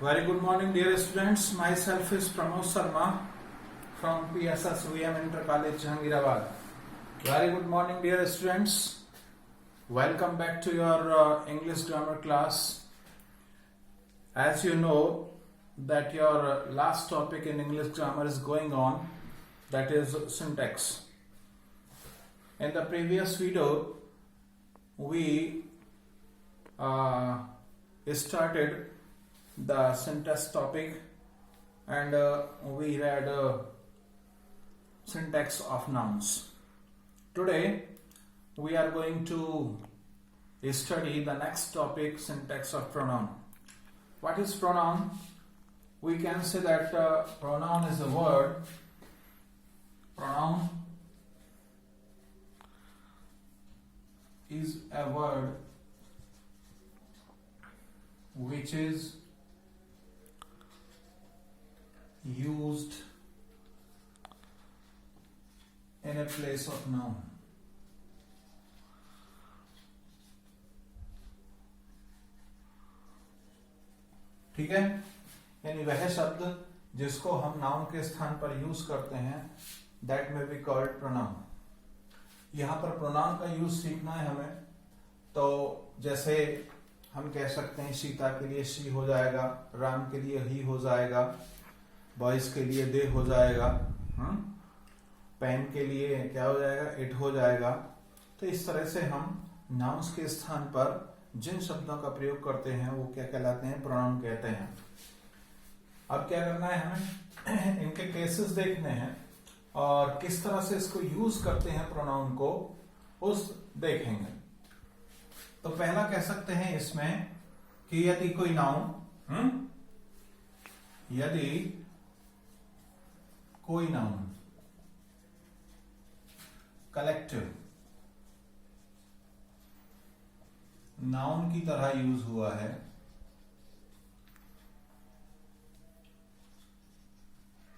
Very good morning, dear students. Myself is Pramod Sharma from PSSVM Inter College, Jahangirabad. Very good morning, dear students. Welcome back to your English grammar class. As you know that your last topic in English grammar is going on, that is syntax. In the previous video, we started the syntax topic and we read syntax of nouns. Today we are going to study the next topic, syntax of pronoun. What is pronoun? We can say that pronoun is a word. Pronoun is a word which is used in a place of noun. ठीक है, यानी वह शब्द जिसको हम noun के स्थान पर यूज करते हैं, दैट में बी कॉल्ड प्रोनाउन. यहां पर प्रोनाउन का यूज सीखना है हमें. तो जैसे हम कह सकते हैं सीता के लिए शी हो जाएगा, राम के लिए ही हो जाएगा, बॉयज के लिए दे हो जाएगा, पेन के लिए क्या हो जाएगा, इट हो जाएगा. तो इस तरह से हम नाउन्स के स्थान पर जिन शब्दों का प्रयोग करते हैं वो क्या कहलाते हैं, प्रोनाउन कहते हैं. अब क्या करना है, हमें इनके केसेस देखने हैं और किस तरह से इसको यूज करते हैं प्रोनाउन को, उस देखेंगे. तो पहला कह सकते हैं इसमें कि यदि कोई नाउन यदि कोई नाउन कलेक्टिव नाउन की तरह यूज हुआ है,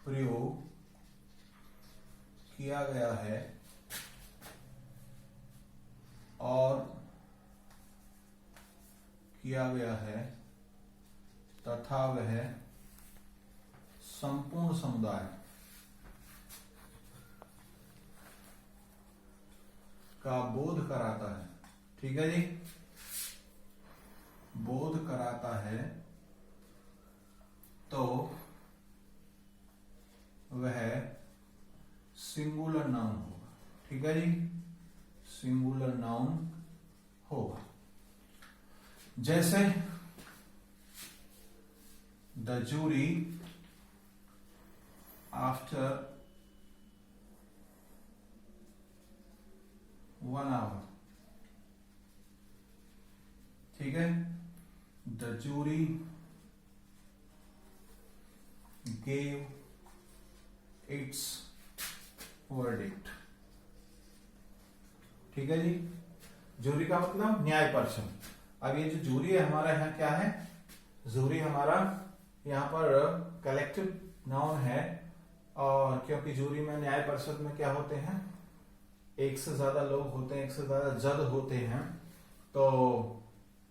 प्रयोग किया गया है और किया गया है तथा वह संपूर्ण समुदाय का बोध कराता है. ठीक है जी, बोध कराता है तो वह सिंगुलर नाउन होगा. ठीक है जी, सिंगुलर नाउन होगा. जैसे द जूरी आफ्टर 1 hour. ठीक है, the jury gave its verdict. ठीक है जी, जूरी का मतलब न्याय पर्षद. अब ये जो जूरी है हमारा यहाँ क्या है, जूरी हमारा यहाँ पर कलेक्टिव नाउन है. और क्योंकि जूरी में न्याय परिषद में क्या होते हैं, एक से ज्यादा लोग होते हैं, एक से ज्यादा जज होते हैं. तो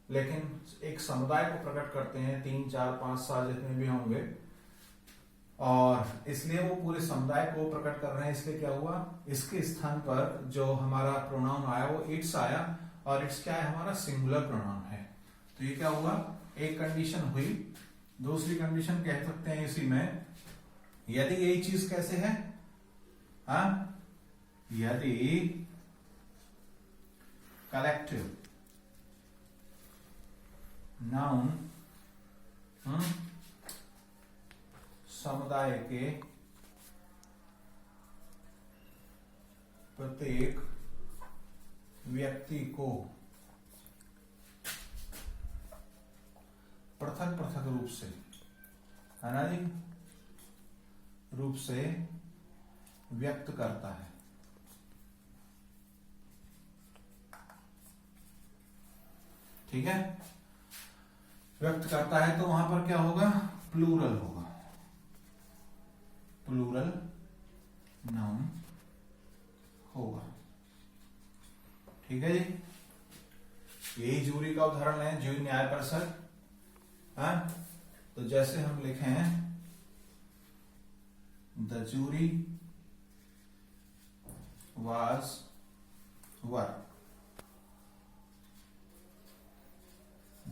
लेकिन एक समुदाय को प्रकट करते हैं, 3, 4, 5, 7 जितने भी होंगे, और इसलिए वो पूरे समुदाय को प्रकट कर रहे हैं. इसलिए क्या हुआ, इसके स्थान पर जो हमारा प्रोनाउन आया वो इट्स आया, और इट्स क्या है, हमारा सिंगुलर प्रोनाउन है. तो ये क्या हुआ, एक कंडीशन हुई. दूसरी कंडीशन कह सकते हैं इसी में, यदि यही चीज कैसे है, यदि कलेक्टिव नाउन समुदाय के प्रत्येक व्यक्ति को पृथक पृथक रूप से, है ना जी, रूप से व्यक्त करता है. ठीक है, व्यक्त करता है तो वहां पर क्या होगा, प्लूरल होगा, प्लूरल नाउन होगा. ठीक है जी, यही जूरी का उदाहरण है, जूरी न्याय परिषद. तो जैसे हम लिखे हैं the jury was work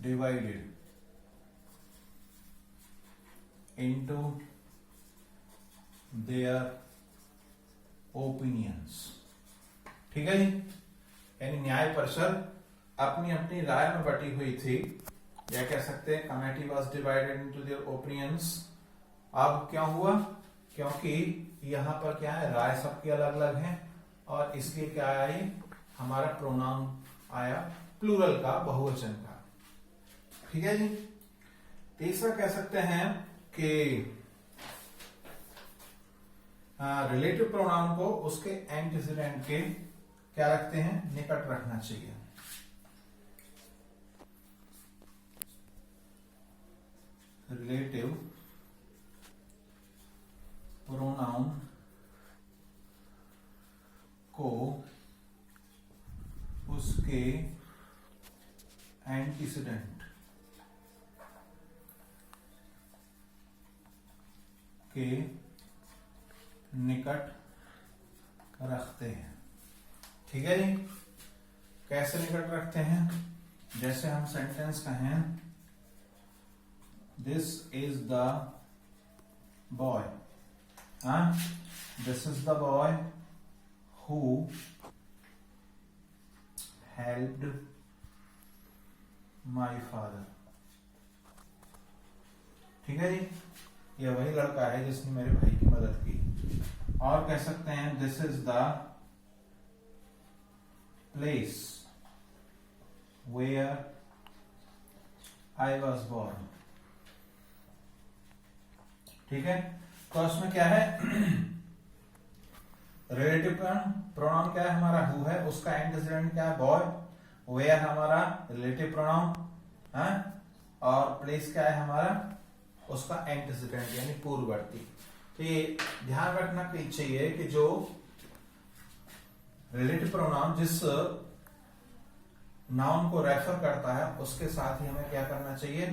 divided into their opinions। ठीक है जी, यानी न्याय परिषद अपनी अपनी राय में बटी हुई थी, या कह सकते हैं committee was divided into their opinions. अब क्या हुआ, क्योंकि यहां पर क्या है, राय सबकी अलग अलग है, और इसलिए क्या आया, हमारा प्रोनाउन आया प्लूरल का, बहुवचन का। ठीक है जी। तीसरा कह सकते हैं कि रिलेटिव प्रोनाउन को उसके एंटीसीडेंट के क्या रखते हैं, निकट रखना चाहिए। रिलेटिव प्रोनाउन को उसके एंटीसीडेंट के निकट रखते हैं। ठीक है जी। कैसे निकट रखते हैं, जैसे हम सेंटेंस कहें this is the boy, this is the boy who helped my father. ठीक है जी, ये वही लड़का है जिसने मेरे भाई की मदद की। और कह सकते हैं this is the place where I was born. ठीक है, तो उसमें क्या है, रिलेटिव प्रोनाउन क्या है हमारा, हु है, उसका एंटीसीडेंट क्या है, बॉय। वेयर हमारा रिलेटिव प्रोनाउन है, और प्लेस क्या है हमारा, उसका एंटीसीडेंट यानी पूर्ववर्ती। तो ये ध्यान रखना चाहिए कि जो रिलेटिव प्रोनाउन जिस नाउन को रेफर करता है उसके साथ ही हमें क्या करना चाहिए,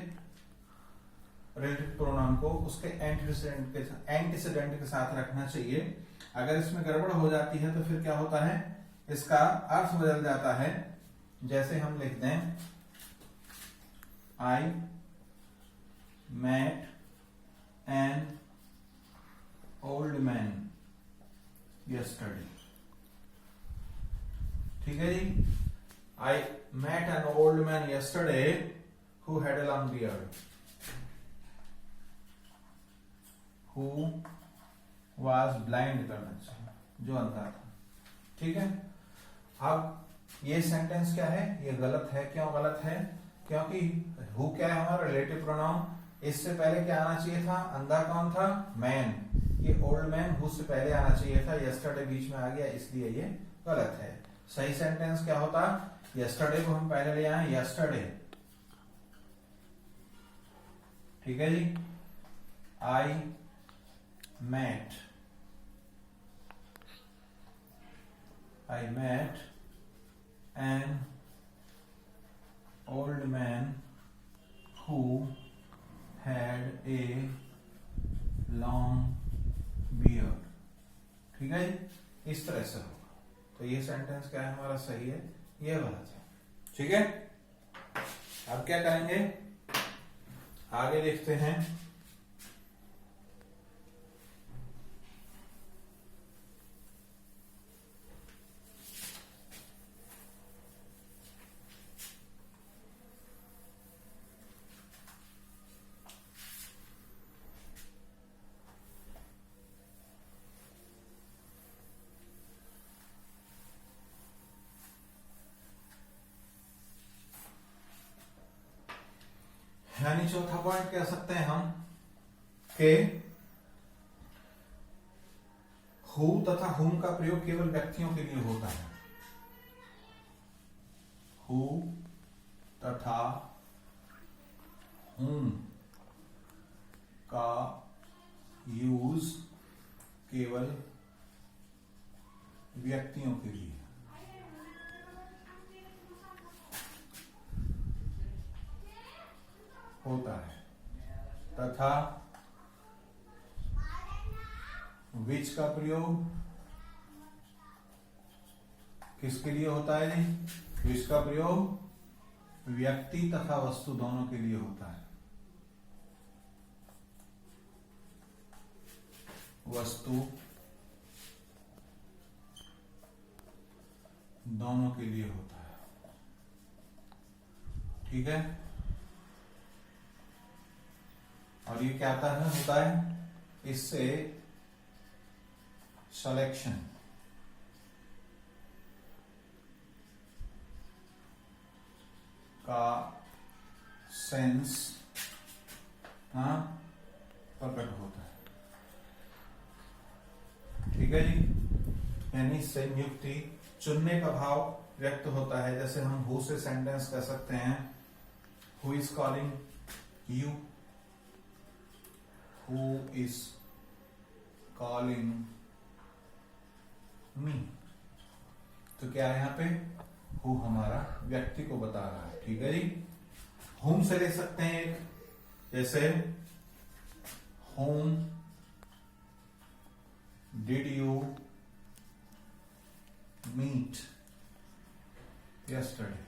रिलेटिव प्रोनाउन को उसके एंटीसीडेंट के साथ रखना चाहिए। अगर इसमें गड़बड़ हो जाती है तो फिर क्या होता है, इसका अर्थ बदल जाता है। जैसे हम लिखते हैं आई met an old man yesterday। ठीक है जी, I met an old man yesterday who had a long beard, who was blind करना चाहिए, जो अंधा था। ठीक है, अब ये सेंटेंस क्या है, ये गलत है। क्यों गलत है, क्योंकि हु क्या है हमारा रिलेटिव प्रोनाउन, इससे पहले क्या आना चाहिए था, अंधा कौन था, मैन। ये ओल्ड मैन हु से पहले आना चाहिए था, यस्टरडे बीच में आ गया, इसलिए ये गलत है। सही सेंटेंस क्या होता, यस्टरडे को हम पहले ले आए, यस्टरडे। ठीक है जी, I met an old man who had a long beard। ठीक है, इस तरह से होगा। तो ये सेंटेंस क्या है हमारा, सही है, ये गलत है। ठीक है, अब क्या करेंगे, आगे देखते हैं। यानी चौथा पॉइंट कह सकते हैं हम कि हु तथा हुम का प्रयोग केवल व्यक्तियों के लिए होता है। हु तथा हुम का यूज केवल व्यक्तियों के लिए, होता है। तथा विच का प्रयोग किसके लिए होता है जी? विच का प्रयोग व्यक्ति तथा वस्तु दोनों के लिए होता है। वस्तु दोनों के लिए होता है, ठीक है। और ये क्या होता है? इससे सिलेक्शन का सेंस प्रकट होता है, ठीक है जी। यानी संयुक्ति चुनने का भाव व्यक्त होता है। जैसे हम हु से सेंटेंस कर सकते हैं, who is calling you, who is calling me. तो क्या है यहाँ पे? हु हमारा व्यक्ति को बता रहा है, ठीक है जी। होम से ले सकते हैं एक, जैसे whom did you meet yesterday,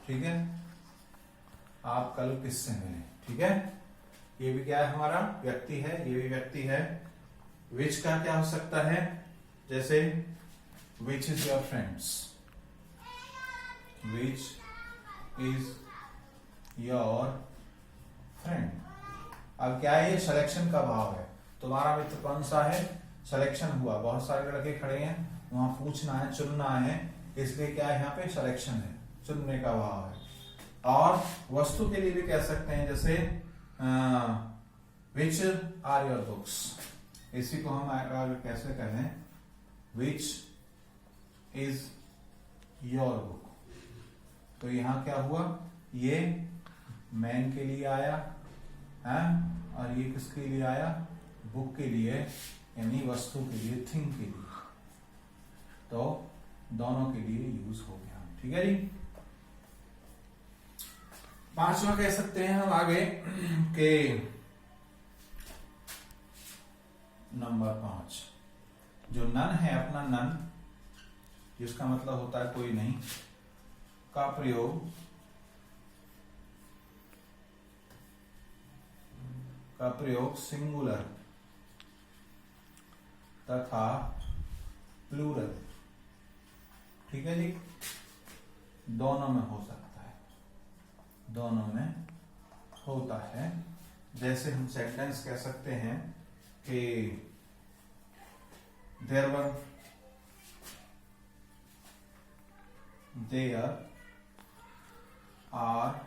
ठीक है। आप कल किससे मिले, ठीक है। ये भी क्या है? हमारा व्यक्ति है, ये भी व्यक्ति है। विच का क्या हो सकता है? जैसे which is your friends, which is your friend. अब क्या है? ये सिलेक्शन का भाव है। तुम्हारा मित्र कौन सा है? सिलेक्शन हुआ, बहुत सारे लड़के खड़े हैं, वहां पूछना है, चुनना है, इसलिए क्या है? यहाँ पे सिलेक्शन है, चुनने का भाव है। और वस्तु के लिए भी कह सकते हैं, जैसे विच आर योर बुक्स। इसी को हम कैसे कहें? Which is your book. तो यहां क्या हुआ? ये मैन के लिए आया है, और ये किसके लिए आया? बुक के लिए, यानी वस्तु के लिए, थिंग के लिए। तो दोनों के लिए यूज हो गया, ठीक है जी। पांचवा कह सकते हैं हम आगे के नंबर 5, जो नन है, अपना नन, जिसका मतलब होता है कोई नहीं, का प्रयोग सिंगुलर तथा प्लूरल, ठीक है जी, दोनों में हो सकता है, दोनों में होता है। जैसे हम सेंटेंस कह सकते हैं कि there are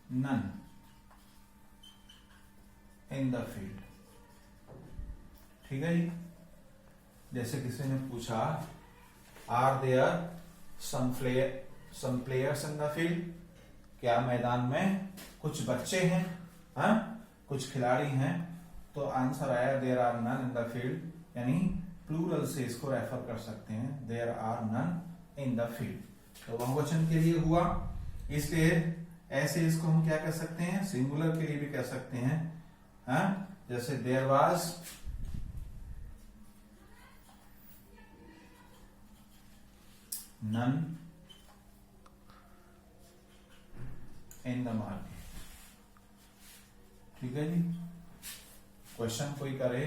none in the field, ठीक है जी। जैसे किसी ने पूछा, are there some players in the field, क्या मैदान में कुछ बच्चे हैं, कुछ खिलाड़ी हैं? तो आंसर आया there are none in the field, यानी प्लूरल से इसको रेफर कर सकते हैं, there are none in the field. तो बहुवचन के लिए हुआ, इसलिए ऐसे इसको हम क्या कह सकते हैं? सिंगुलर के लिए भी कह सकते हैं, जैसे there was none in the market, ठीक है जी। क्वेश्चन कोई करे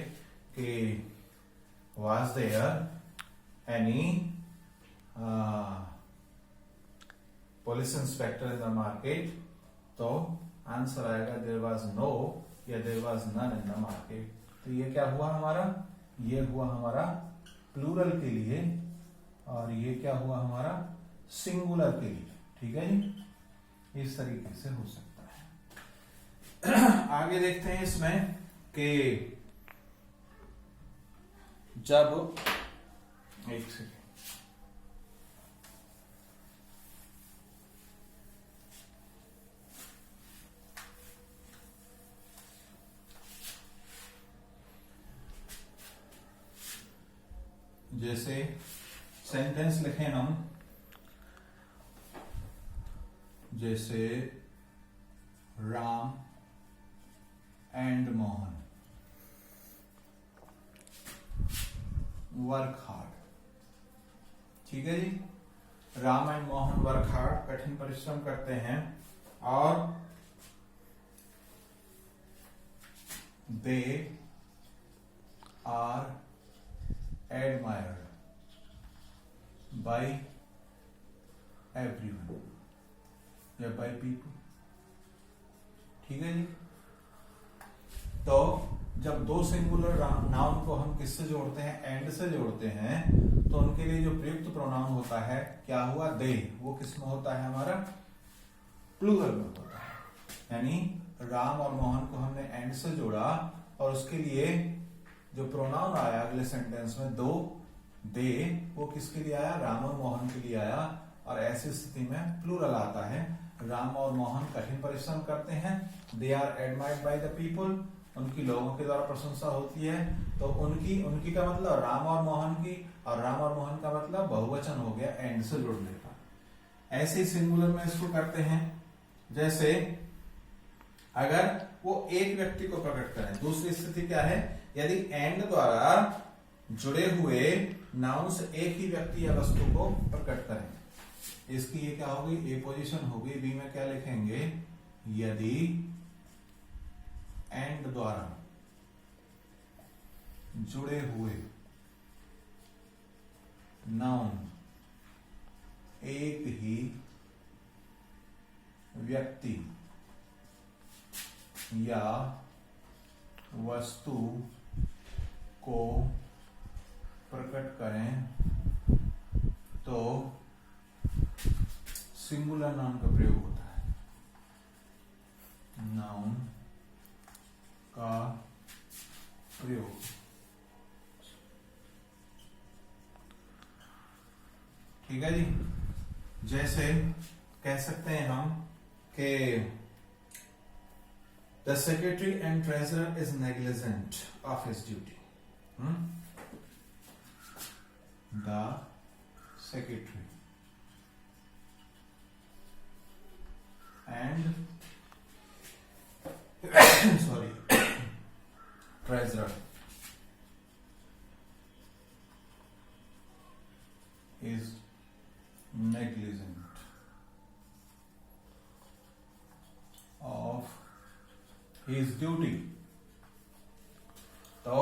कि was there any police inspector in the market, तो आंसर आएगा देयर वाज नो या there was none in the market. तो ये क्या हुआ हमारा? ये हुआ हमारा प्लूरल के लिए, और ये क्या हुआ हमारा? सिंगुलर के लिए, ठीक है जी। इस तरीके से हो सकता है। आगे देखते हैं इसमें कि जब, एक सेकेंड, जैसे सेंटेंस लिखें हम, जैसे Ram and Mohan work hard. ठीक है जी, Ram and Mohan work hard, कठिन परिश्रम करते हैं, और they are admired by everyone या बाय पीपल। ठीक है जी, तो जब दो सिंगुलर नाउन को हम किससे जोड़ते हैं, एंड से जोड़ते हैं, तो उनके लिए जो प्रयुक्त प्रोनाउन होता है क्या हुआ, दे, वो किस में होता है, हमारा प्लूरल में होता है। यानी राम और मोहन को हमने एंड से जोड़ा और उसके लिए जो प्रोनाउन आया अगले सेंटेंस में दो, दे, वो किसके लिए आया, राम और मोहन के लिए आया। और ऐसी स्थिति में प्लूरल आता है, राम और मोहन कठिन परिश्रम करते हैं, they are admired by the people, उनकी लोगों के द्वारा प्रशंसा होती है। तो उनकी का मतलब राम और मोहन की, और राम और मोहन का मतलब बहुवचन हो गया एंड से जुड़ने का। ऐसे सिंगुलर में इसको करते हैं, जैसे अगर वो एक व्यक्ति को प्रकट करें। दूसरी स्थिति क्या है, यदि एंड द्वारा जुड़े हुए नाउन से एक ही व्यक्ति या वस्तु को प्रकट करें। इसकी ये क्या होगी, ए पोजीशन होगी। बी में क्या लिखेंगे, यदि एंड द्वारा जुड़े हुए नाउन एक ही व्यक्ति या वस्तु को प्रकट करें तो सिंगुलर नाउन का प्रयोग होता है। नाउन का प्रयोग, ठीक है जी। जैसे कह सकते हैं हम कि the secretary and treasurer is negligent of his duty. The secretary and sorry treasurer is negligent of his duty। तो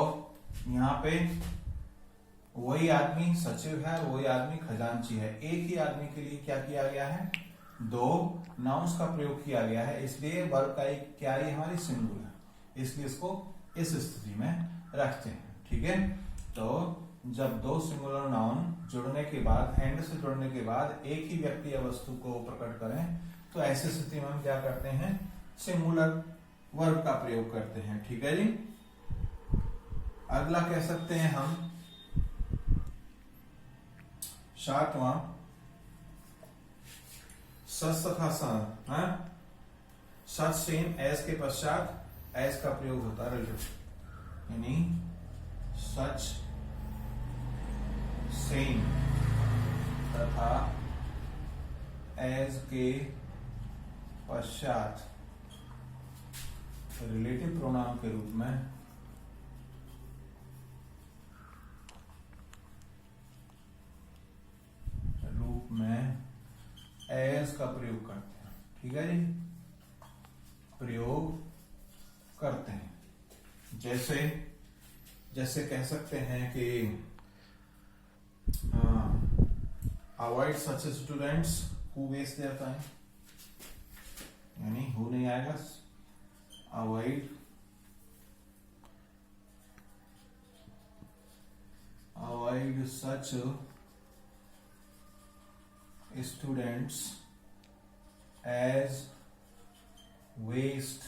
यहां पे वही आदमी सचिव है, वही आदमी खजांची है। एक ही आदमी के लिए क्या किया गया है, दो नाउन्स का प्रयोग किया गया है, इसलिए वर्ब का एक क्या है, हमारी सिंगुलर, इसलिए इसको इस स्थिति में रखते हैं। ठीक है, तो जब दो सिंगुलर नाउन जुड़ने के बाद, एंड से जुड़ने के बाद एक ही व्यक्ति या वस्तु को प्रकट करें, तो ऐसी स्थिति में हम क्या करते हैं, सिंगुलर वर्ब का प्रयोग करते हैं। ठीक है जी। अगला कह सकते हैं हम सातवां, सच तथा सन, सच सेम एज के पश्चात एज का प्रयोग होता है, यानी सच सेम तथा एज के पश्चात रिलेटिव प्रोनाउन के रूप में एज का प्रयोग करते हैं। ठीक है जी, प्रयोग करते हैं। जैसे कह सकते हैं कि avoid such students who waste their time, यानी हु नहीं आएगा, avoid such students as waste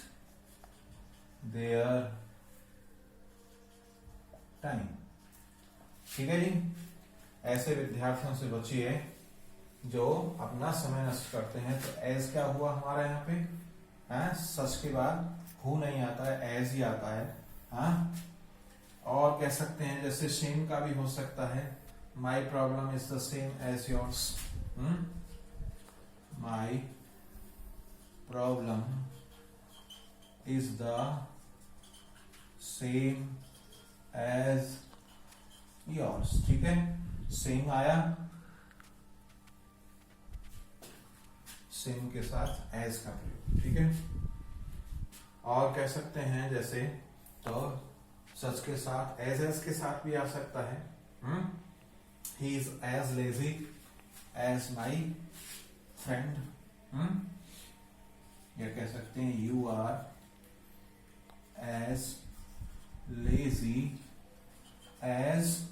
their time। ठीक है जी, ऐसे विद्यार्थियों से बचिए जो अपना समय नष्ट करते हैं। तो एज क्या हुआ हमारा यहाँ पे, सच के बाद हु नहीं आता है, एज ही आता है। और कह सकते हैं जैसे सेम का भी हो सकता है, my problem is the same as yours. My problem is the same as yours. ठीक है, सेम आया, सेम के साथ एज का प्रयोग। ठीक है, और कह सकते हैं जैसे, तो सच के साथ एज के साथ भी आ सकता है। He is as lazy as my friend. या कह सकते हैं you are as lazy as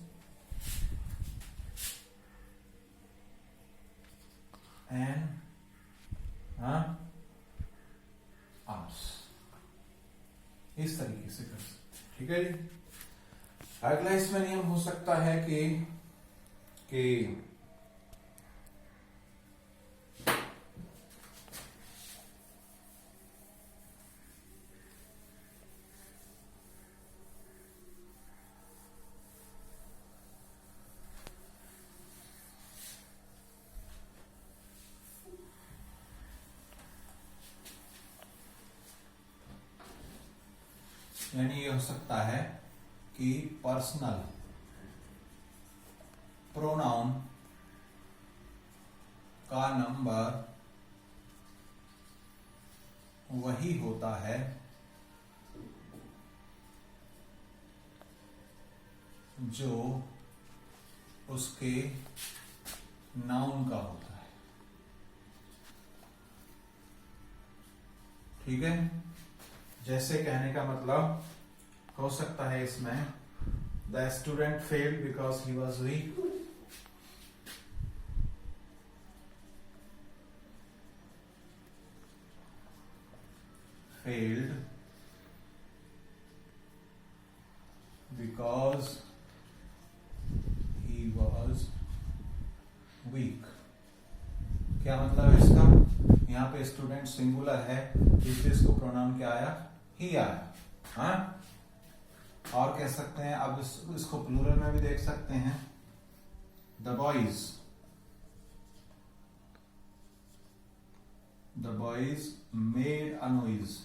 an ass. इस तरीके से कर सकते हैं। ठीक है जी। अगला इसमें नियम हो सकता है कि यानी ये हो सकता है कि पर्सनल प्रोनाउन का नंबर वही होता है जो उसके नाउन का होता है। ठीक है, जैसे कहने का मतलब हो सकता है इसमें, the student failed because he was weak. Failed because he was weak. क्या मतलब है इसका? यहाँ पे स्टूडेंट सिंगुलर है, इसलिए इसको प्रोनाउन क्या आया? ही आया। हाँ, और कह सकते हैं, अब इसको प्लूरल में भी देख सकते हैं, the boys made a noise.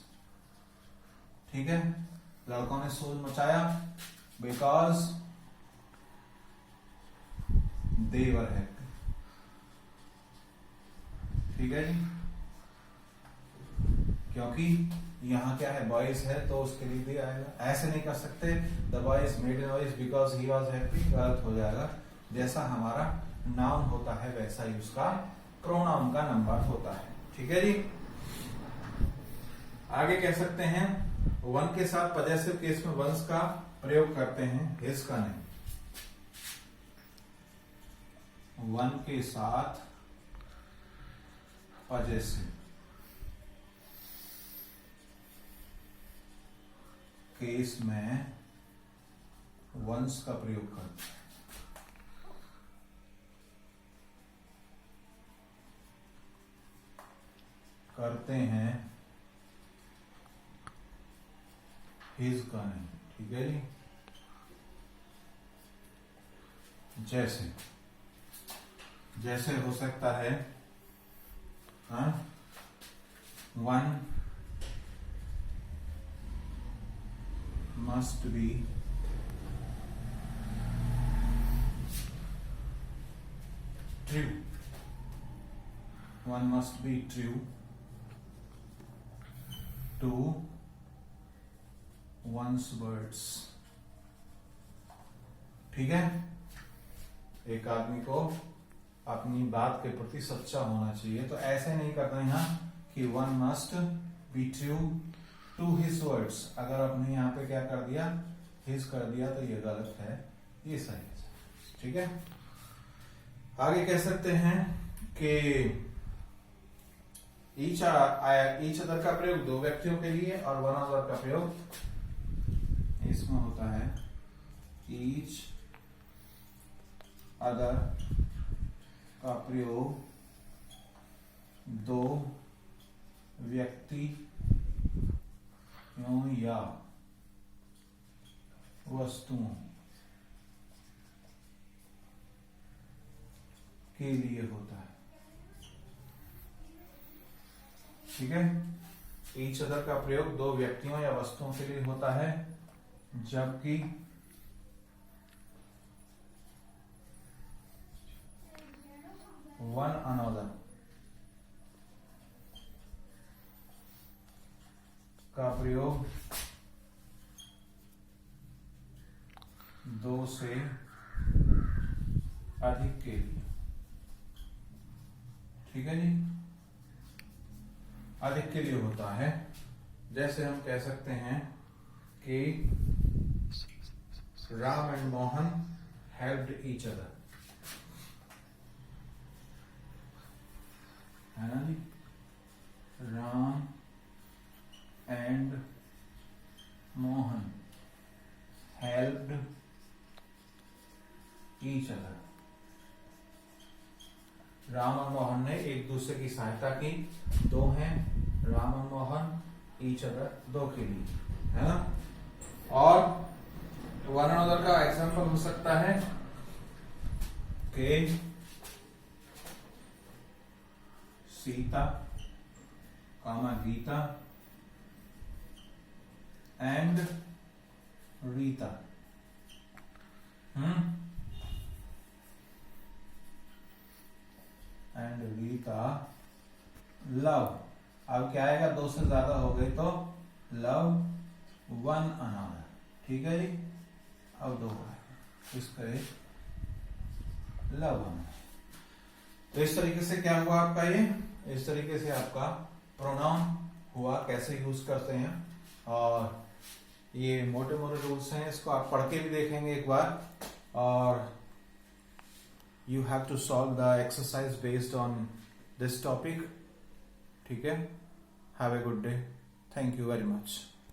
ठीक है, लड़कों ने शोर मचाया बिकॉज दे वर हैप्पी। ठीक है जी, क्योंकि यहां क्या है, बॉयज है तो उसके लिए भी आएगा। ऐसे नहीं कर सकते the boys made a noise because he was happy, गलत हो जाएगा। जैसा हमारा नाउन होता है वैसा ही उसका प्रोनाउन का नंबर होता है। ठीक है जी। आगे कह सकते हैं, वन के साथ पजेसिव केस में वंस का प्रयोग करते हैं, हिज का नहीं। वन के साथ पजेसिव केस में वंस का प्रयोग करते हैं। हिज का नहीं। ठीक है जी, जैसे हो सकता है, one must be true. One must be true to one's words. ठीक है, एक आदमी को अपनी बात के प्रति सच्चा होना चाहिए। तो ऐसे नहीं करना यहाँ कि one must be true to his words. अगर आपने यहाँ पे क्या कर दिया, हिज कर दिया, तो ये गलत है, ये सही है। ठीक है, आगे कह सकते हैं कि ईच अदर का प्रयोग दो व्यक्तियों के लिए और वन अदर का प्रयोग इसमें होता है ईच अदर का प्रयोग दो व्यक्ति या वस्तुओं के लिए होता है। ठीक है, ईच अदर का प्रयोग दो व्यक्तियों या वस्तुओं के लिए होता है, जबकि वन अनदर का प्रयोग दो से अधिक के लिए। ठीक है जी, अधिक के लिए होता है। जैसे हम कह सकते हैं कि Ram and Mohan helped each other, है ना जी। Ram and Mohan helped each other. Ram और मोहन ने एक दूसरे की सहायता की। दो हैं, राम और मोहन, ईच अदर, दो के लिए, है ना। और वन अनदर का एग्जांपल हो सकता है कि Sita, comma Gita and Rita. And Rita love. अब क्या आएगा, दो से ज्यादा हो गए तो लव वन अनदर। ठीक है जी, अब दो आएगा, इसका लव वन। तो इस तरीके से क्या हुआ आपका, ये इस तरीके से आपका प्रोनाउन हुआ, कैसे यूज करते हैं। और ये मोटे मोटे रूल्स हैं, इसको आप पढ़ के भी देखेंगे एक बार। और you have to solve the exercise based on this topic. ठीक है, have a good day. Thank you very much.